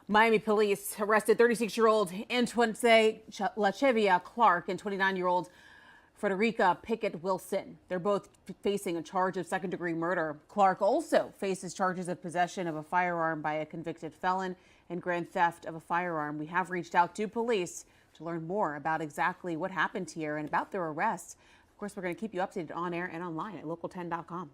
Miami police arrested 36-year-old Antoine Lachevia Clark and 29-year-old Frederica Pickett Wilson. They're both facing a charge of second-degree murder. Clark also faces charges of possession of a firearm by a convicted felon and grand theft of a firearm. We have reached out to police to learn more about exactly what happened here and about their arrest. Of course, we're going to keep you updated on air and online at local10.com.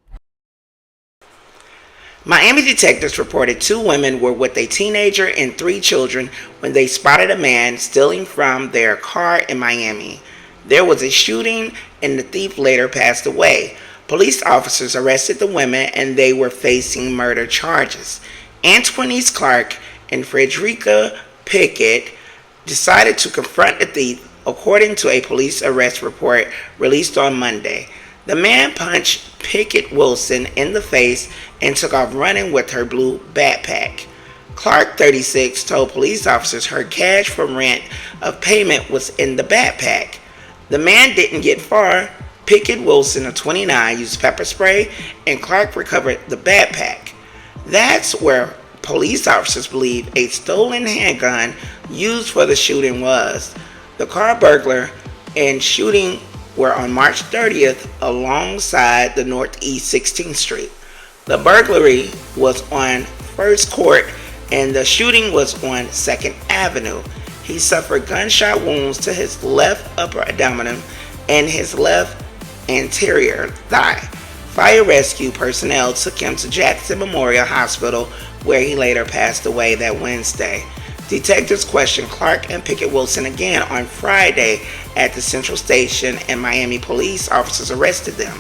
Miami detectives reported 2 women were with a teenager and 3 children when they spotted a man stealing from their car in Miami. There was a shooting and the thief later passed away. Police officers arrested the women and they were facing murder charges. Antoine Clark and Frederica Pickett decided to confront the thief, according to a police arrest report released on Monday. The man punched Pickett Wilson in the face and took off running with her blue backpack. Clark, 36, told police officers her cash from rent of payment was in the backpack. The man didn't get far. Pickett Wilson, of 29, used pepper spray and Clark recovered the backpack. That's where police officers believe a stolen handgun used for the shooting was. The car burglar and shooting were on March 30th alongside the Northeast 16th Street. The burglary was on First Court and the shooting was on 2nd Avenue. He suffered gunshot wounds to his left upper abdomen and his left anterior thigh. Fire rescue personnel took him to Jackson Memorial Hospital, where he later passed away that Wednesday. Detectives questioned Clark and Pickett Wilson again on Friday at the Central Station, and Miami police officers arrested them.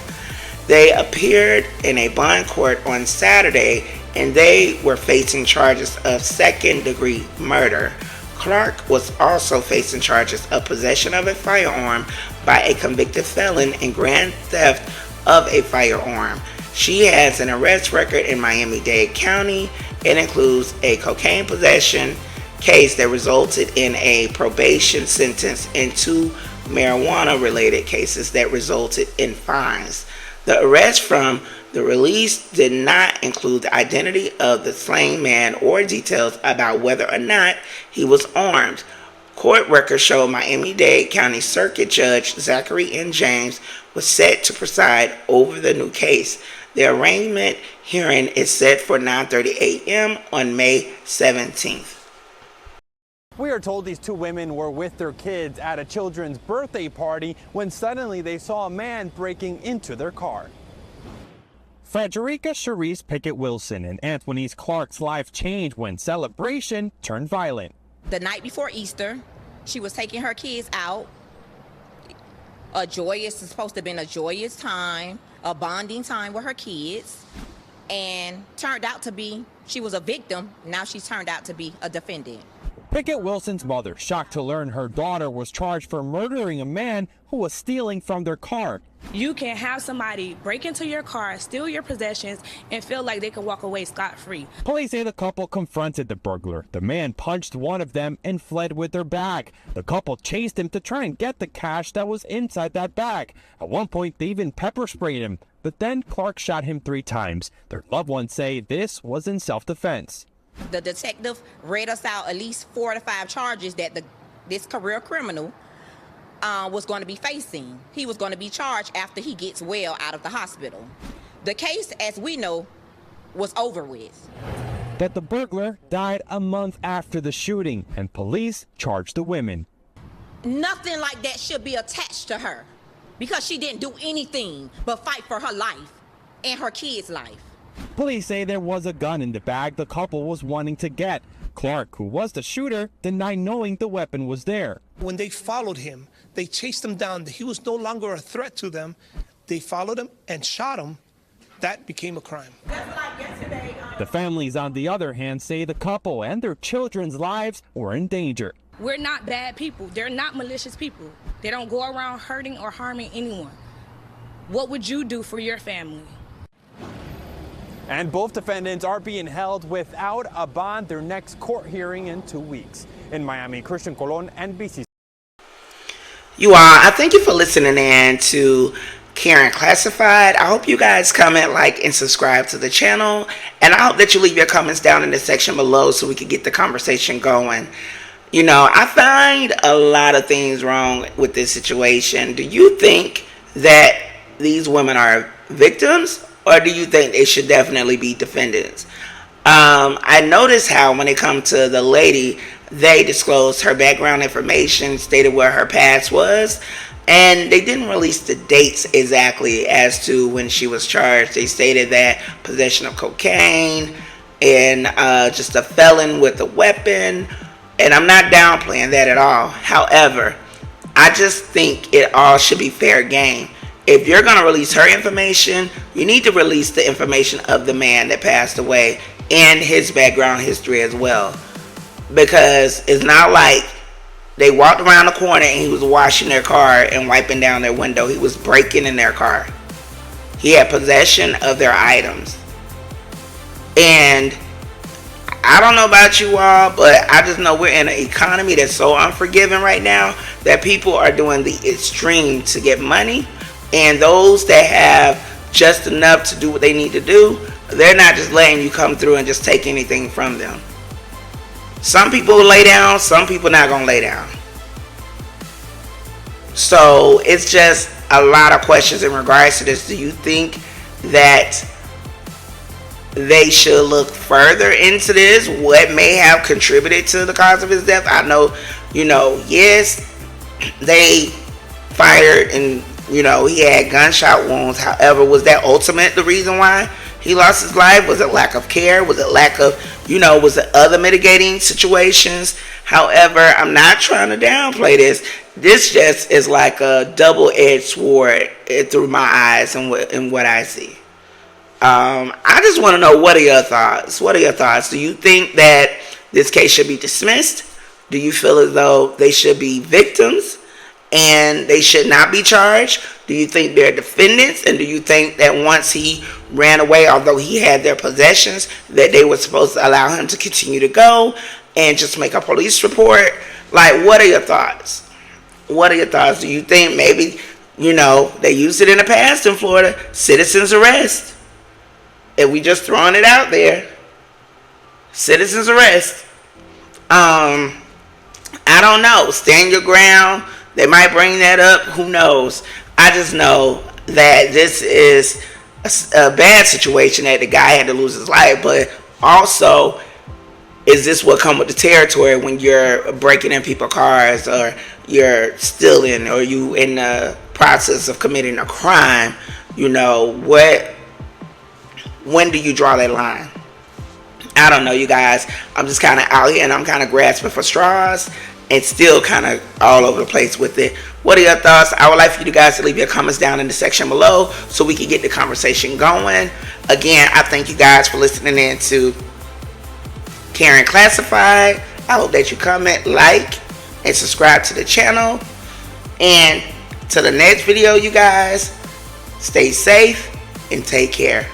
They appeared in a bond court on Saturday, and they were facing charges of second-degree murder. Clark was also facing charges of possession of a firearm by a convicted felon and grand theft of a firearm. She has an arrest record in Miami-Dade County. It includes a cocaine possession case that resulted in a probation sentence and 2 marijuana-related cases that resulted in fines. The arrest from the release did not include the identity of the slain man or details about whether or not he was armed. Court records show Miami-Dade County Circuit Judge Zachary N. James was set to preside over the new case. The arraignment hearing is set for 9:30 a.m. on May 17th. We are told these 2 women were with their kids at a children's birthday party when suddenly they saw a man breaking into their car. Frederica Cherise Pickett Wilson and Antoine Clark's life changed when celebration turned violent. The night before Easter, she was taking her kids out. It's supposed to have been a joyous time, a bonding time with her kids, and turned out to be, she was a victim. Now she's turned out to be a defendant. Pickett Wilson's mother, shocked to learn her daughter was charged for murdering a man who was stealing from their car. You can have somebody break into your car, steal your possessions, and feel like they can walk away scot-free. Police say the couple confronted the burglar. The man punched one of them and fled with their bag. The couple chased him to try and get the cash that was inside that bag. At one point, they even pepper sprayed him, but then Clark shot him 3 times. Their loved ones say this was in self-defense. The detective read us out at least 4 to 5 charges that this career criminal was going to be facing. He was going to be charged after he gets well out of the hospital. The case, as we know, was over with. That the burglar died a month after the shooting, and police charged the women. Nothing like that should be attached to her because she didn't do anything but fight for her life and her kids' life. Police say there was a gun in the bag the couple was wanting to get. Clark, who was the shooter, denied knowing the weapon was there. When they followed him, they chased him down. He was no longer a threat to them. They followed him and shot him. That became a crime. The families, on the other hand, say the couple and their children's lives were in danger. We're not bad people. They're not malicious people. They don't go around hurting or harming anyone. What would you do for your family? And both defendants are being held without a bond. Their next court hearing in 2 weeks. In Miami, Christian Colon, NBC. You all, I thank you for listening in to Karen Classified. I hope you guys comment, like, and subscribe to the channel. And I hope that you leave your comments down in the section below so we can get the conversation going. You know, I find a lot of things wrong with this situation. Do you think that these women are victims, or do you think they should definitely be defendants? I noticed how when it comes to the lady, they disclosed her background information, stated where her past was, and they didn't release the dates exactly as to when she was charged. They stated that possession of cocaine and just a felon with a weapon, and I'm not downplaying that at all. However, I just think it all should be fair game. If you're going to release her information, you need to release the information of the man that passed away and his background history as well. Because it's not like they walked around the corner and he was washing their car and wiping down their window. He was breaking in their car. He had possession of their items. And I don't know about you all, but I just know we're in an economy that's so unforgiving right now that people are doing the extreme to get money. And those that have just enough to do what they need to do, they're not just letting you come through and just take anything from them. Some people lay down, some people not gonna lay down. So it's just a lot of questions in regards to this. Do you think that they should look further into this? What may have contributed to the cause of his death? I know, yes, they fired and, he had gunshot wounds. However, was that ultimate the reason why he lost his life? Was it lack of care? Was it lack of, was it other mitigating situations? However, I'm not trying to downplay this. This just is like a double-edged sword through my eyes and what I see. I just want to know, what are your thoughts? What are your thoughts? Do you think that this case should be dismissed? Do you feel as though they should be victims and they should not be charged? Do you think they're defendants? And do you think that once he ran away, although he had their possessions, that they were supposed to allow him to continue to go and just make a police report? Like, what are your thoughts? What are your thoughts? Do you think maybe, they used it in the past in Florida, citizens arrest? If we just throwing it out there, citizens arrest. I don't know. Stand your ground. They might bring that up. Who knows? I just know that this is a bad situation that the guy had to lose his life. But also, is this what come with the territory when you're breaking in people's cars, or you're stealing, or you in the process of committing a crime? When do you draw that line? I don't know, you guys. I'm just kind of out here and I'm kind of grasping for straws and still kind of all over the place with it. What are your thoughts? I would like for you guys to leave your comments down in the section below so we can get the conversation going. Again, I thank you guys for listening in to Karen Classified. I hope that you comment, like, and subscribe to the channel. And till the next video, you guys, stay safe and take care.